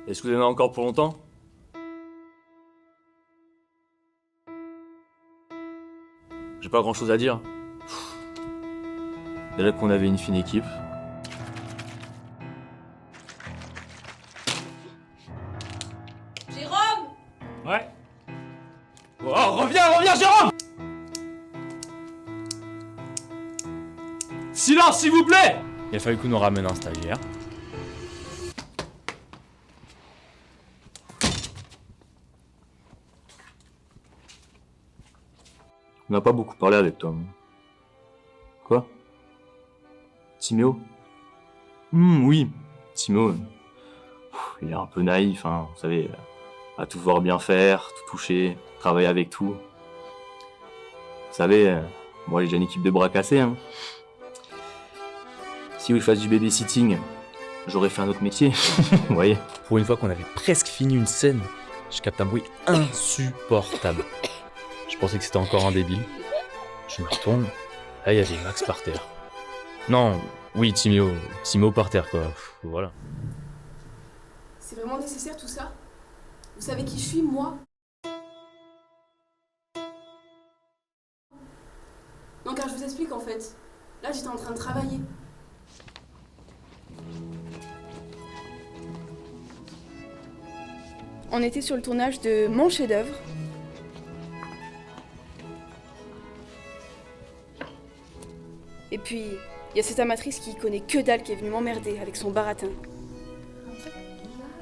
Est-ce que vous en avez encore pour longtemps? J'ai pas grand chose à dire. Déjà qu'on avait une fine équipe. Jérôme! Ouais. Oh, reviens, Jérôme! Silence, s'il vous plaît! Il a fallu qu'on nous ramène un stagiaire. On n'a pas beaucoup parlé avec toi. Quoi? Timéo? Oui, Timéo. Il est un peu naïf, hein, vous savez, à tout voir bien faire, tout toucher, travailler avec tout. Vous savez, moi j'ai déjà une équipe de bras cassés. Hein. Si je fasse du babysitting, j'aurais fait un autre métier, vous voyez. Pour une fois qu'on avait presque fini une scène, je capte un bruit insupportable. Je pensais que c'était encore un débile. Je me retourne, là il y avait Max par terre. Non, oui, Timéo par terre quoi, voilà. C'est vraiment nécessaire tout ça? Vous savez qui je suis, moi? Non, car je vous explique en fait. Là, j'étais en train de travailler. On était sur le tournage de mon chef-d'œuvre. Et puis, il y a cette amatrice qui connaît que dalle qui est venue m'emmerder avec son baratin. En fait, là,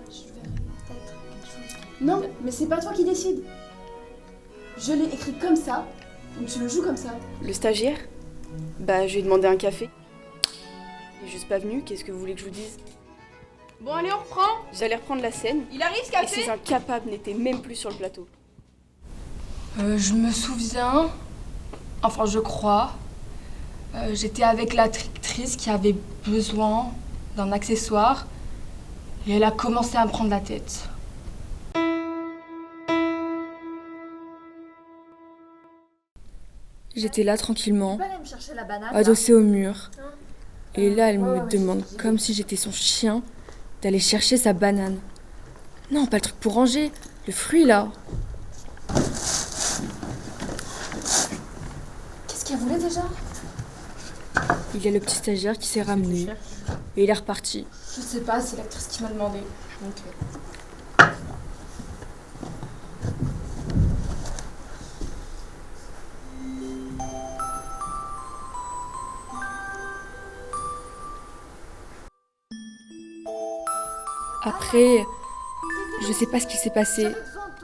je verrais peut-être quelque chose. Non, mais c'est pas toi qui décide. Je l'ai écrit comme ça, donc tu le joues comme ça. Le stagiaire? Bah, je lui ai demandé un café. Il est juste pas venu, qu'est-ce que vous voulez que je vous dise? Bon allez, on reprend. J'allais reprendre la scène, Il arrive ce et café? ces incapables n'étaient même plus sur le plateau. Je me souviens, enfin je crois, j'étais avec l'actrice qui avait besoin d'un accessoire et elle a commencé à me prendre la tête. J'étais là tranquillement, Tu peux aller me chercher la banane adossée au mur. Et là, elle me demande, comme si j'étais son chien, d'aller chercher sa banane. Non, pas le truc pour ranger, le fruit là. Qu'est-ce qu'elle voulait déjà? Il y a le petit stagiaire qui s'est ramené et il est reparti. Je sais pas, c'est l'actrice qui m'a demandé. Après, je sais pas ce qui s'est passé.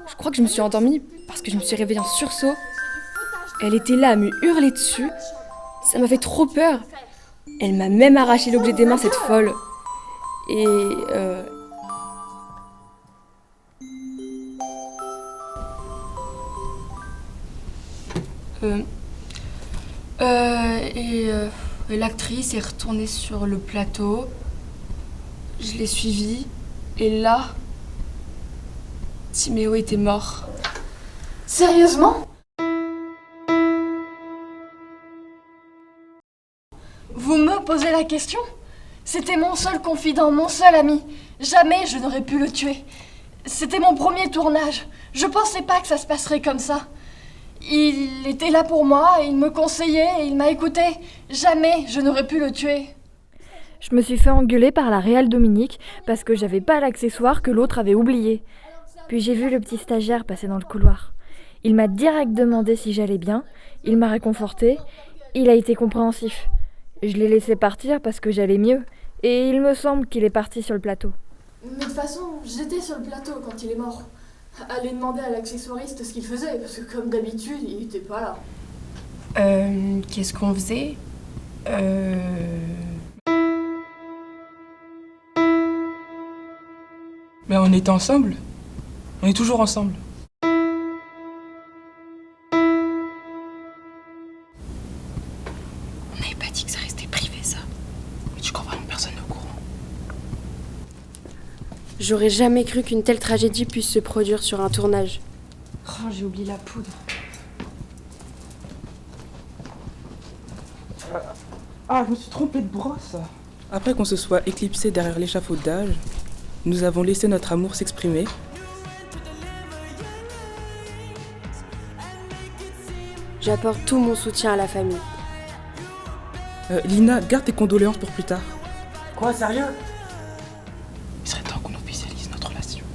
Je crois que je me suis endormie parce que je me suis réveillée en sursaut. Elle était là à me hurler dessus. Ça m'a fait trop peur. Elle m'a même arraché l'objet des mains, cette folle. Et Et l'actrice est retournée sur le plateau. Je l'ai suivie. Et là, Timéo était mort. Sérieusement? Vous me posez la question? C'était mon seul confident, mon seul ami. Jamais je n'aurais pu le tuer. C'était mon premier tournage. Je pensais pas que ça se passerait comme ça. Il était là pour moi, il me conseillait et il m'a écouté. Jamais je n'aurais pu le tuer. Je me suis fait engueuler par la réal Dominique parce que j'avais pas l'accessoire que l'autre avait oublié. Puis j'ai vu le petit stagiaire passer dans le couloir. Il m'a direct demandé si j'allais bien, il m'a réconforté, il a été compréhensif. Je l'ai laissé partir parce que j'allais mieux, et il me semble qu'il est parti sur le plateau. Mais de toute façon, j'étais sur le plateau quand il est mort. Allez demander à l'accessoiriste ce qu'il faisait, parce que comme d'habitude, il était pas là. Qu'est-ce qu'on faisait? Mais on était ensemble. On est toujours ensemble. On n'avait pas dit que ça restait privé, ça. Mais tu crois vraiment que personne n'est au courant? j'aurais jamais cru qu'une telle tragédie puisse se produire sur un tournage. Oh, j'ai oublié la poudre. Ah, je me suis trompée de brosse. Après qu'on se soit éclipsé derrière l'échafaudage, nous avons laissé notre amour s'exprimer. J'apporte tout mon soutien à la famille. Lina, garde tes condoléances pour plus tard. Quoi, sérieux? Il serait temps qu'on officialise notre relation.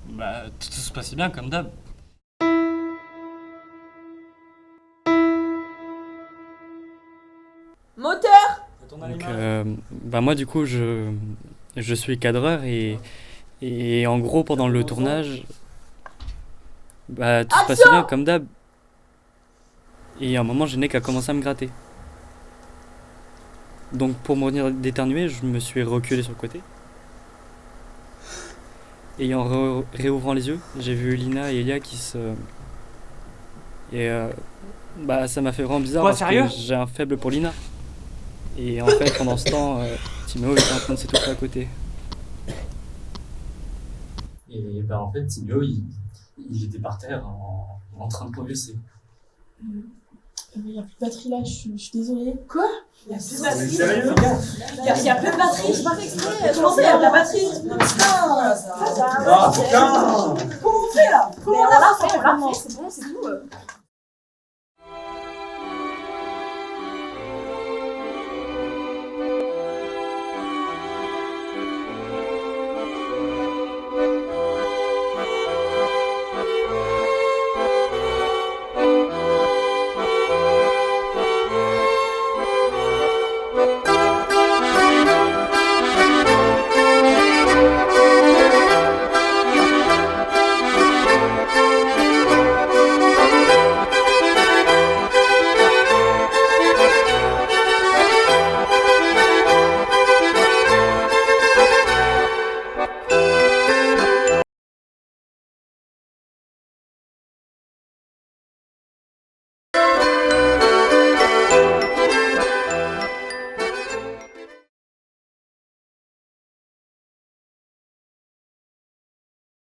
Bah, tout se passait bien comme d'hab. Moteur! Donc, bah moi du coup je suis cadreur et en gros pendant le tournage, bah tout se passait bien comme d'hab. Et à un moment j'ai le nez qui a commencé à me gratter. Donc pour me retenir d'éternuer, je me suis reculé sur le côté. Et en réouvrant les yeux, j'ai vu Lina et Elia qui se... Et bah ça m'a fait vraiment bizarre. Quoi, parce sérieux? que j'ai un faible pour Lina. Et en fait pendant ce temps, Timéo était en train de s'étouffer à côté. Et bah en fait Timéo il était par terre en train de convulser. Il n'y a plus de batterie là, je suis désolée. Quoi? Il y a plus de batterie. batterie. Il y a plus de batterie, j'ai pas fait exprès. Je pensais, il y a de la batterie. Putain. Ah putain! Comment on fait là? Comment on l'a fait? C'est bon, c'est tout.